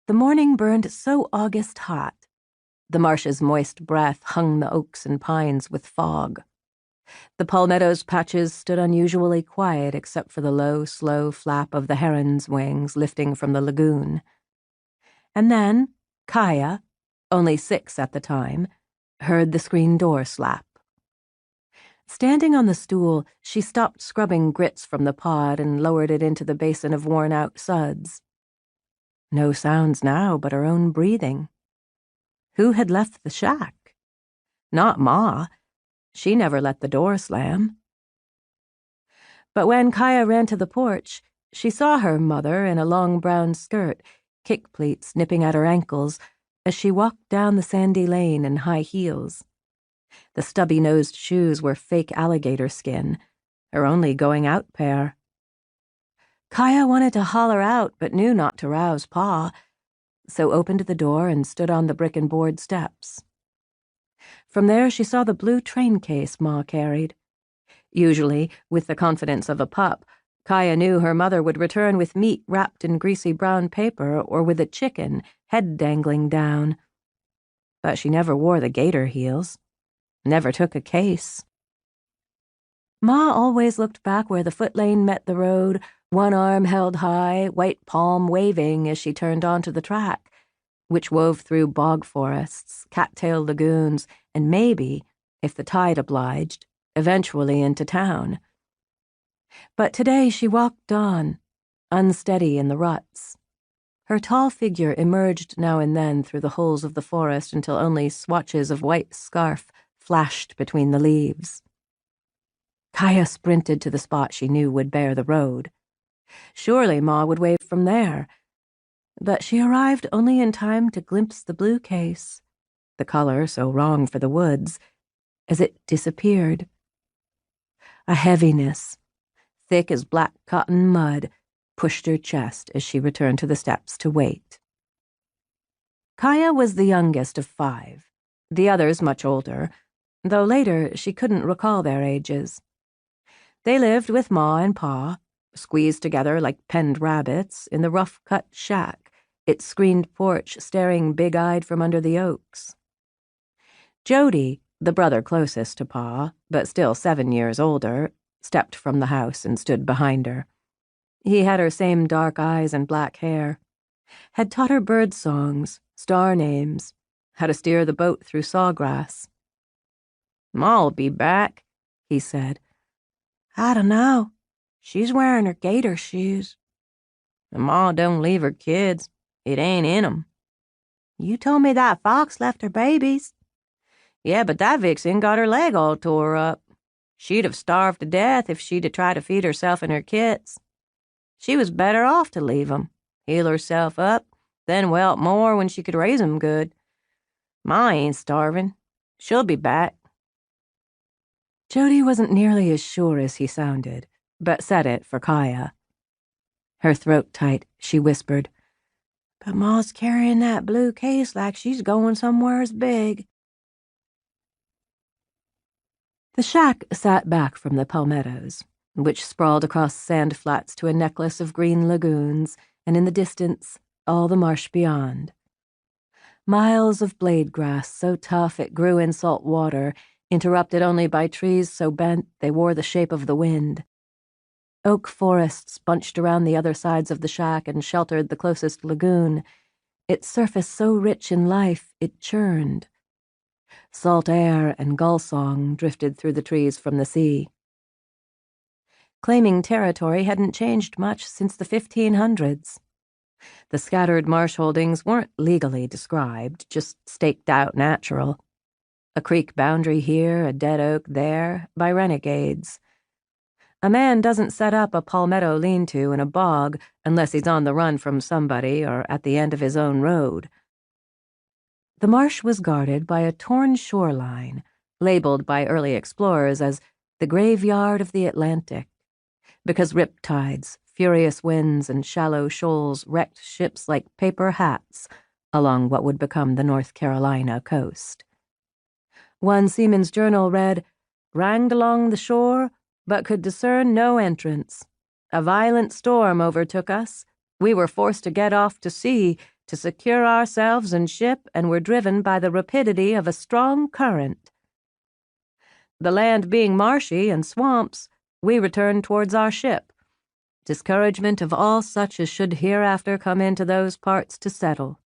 The morning burned so August hot. The marsh's moist breath hung the oaks and pines with fog. The palmetto's patches stood unusually quiet except for the low, slow flap of the heron's wings lifting from the lagoon. And then Kaya, only 6 at the time, heard the screen door slap. Standing on the stool, she stopped scrubbing grits from the pod and lowered it into the basin of worn-out suds. No sounds now but her own breathing. Who had left the shack? Not Ma. She never let the door slam. But when Kaya ran to the porch, she saw her mother in a long brown skirt, kick pleats nipping at her ankles, as she walked down the sandy lane in high heels. The stubby-nosed shoes were fake alligator skin, her only going-out pair. Kaya wanted to holler out, but knew not to rouse Pa, so opened the door and stood on the brick-and-board steps. From there she saw the blue train case Ma carried. Usually, with the confidence of a pup, Kaya knew her mother would return with meat wrapped in greasy brown paper or with a chicken, head dangling down. But she never wore the gator heels. Never took a case. Ma always looked back where the foot lane met the road, one arm held high, white palm waving as she turned onto the track, which wove through bog forests, cattail lagoons, and maybe, if the tide obliged, eventually into town. But today she walked on, unsteady in the ruts. Her tall figure emerged now and then through the holes of the forest until only swatches of white scarf flashed between the leaves. Kaya sprinted to the spot she knew would bear the road. Surely Ma would wave from there. But she arrived only in time to glimpse the blue case, the color so wrong for the woods, as it disappeared. A heaviness, thick as black cotton mud, pushed her chest as she returned to the steps to wait. Kaya was the youngest of 5, the others much older, though later she couldn't recall their ages. They lived with Ma and Pa, squeezed together like penned rabbits, in the rough-cut shack, its screened porch staring big-eyed from under the oaks. Jody, the brother closest to Pa, but still 7 years older, stepped from the house and stood behind her. He had her same dark eyes and black hair, had taught her bird songs, star names, how to steer the boat through sawgrass. "Ma'll be back," he said. "I don't know. She's wearing her gator shoes." "Ma don't leave her kids. It ain't in 'em." "You told me that fox left her babies." "Yeah, but that vixen got her leg all tore up. She'd have starved to death if she'd have tried to feed herself and her kits. She was better off to leave 'em, heal herself up, then welt more when she could raise 'em good. Ma ain't starving. She'll be back." Jody wasn't nearly as sure as he sounded, but said it for Kaya. Her throat tight, she whispered, "But Ma's carrying that blue case like she's going somewheres big." The shack sat back from the palmettos, which sprawled across sand flats to a necklace of green lagoons, and in the distance, all the marsh beyond. Miles of blade grass so tough it grew in salt water, interrupted only by trees so bent they wore the shape of the wind. Oak forests bunched around the other sides of the shack and sheltered the closest lagoon, its surface so rich in life it churned. Salt air and gull song drifted through the trees from the sea. Claiming territory hadn't changed much since the 1500s. The scattered marsh holdings weren't legally described, just staked out natural. A creek boundary here, a dead oak there, by renegades. A man doesn't set up a palmetto lean-to in a bog unless he's on the run from somebody or at the end of his own road. The marsh was guarded by a torn shoreline, labeled by early explorers as the graveyard of the Atlantic, because riptides, furious winds, and shallow shoals wrecked ships like paper hats along what would become the North Carolina coast. One seaman's journal read, "Ranged along the shore, but could discern no entrance. A violent storm overtook us. We were forced to get off to sea to secure ourselves and ship, and were driven by the rapidity of a strong current. The land being marshy and swamps, we returned towards our ship. Discouragement of all such as should hereafter come into those parts to settle.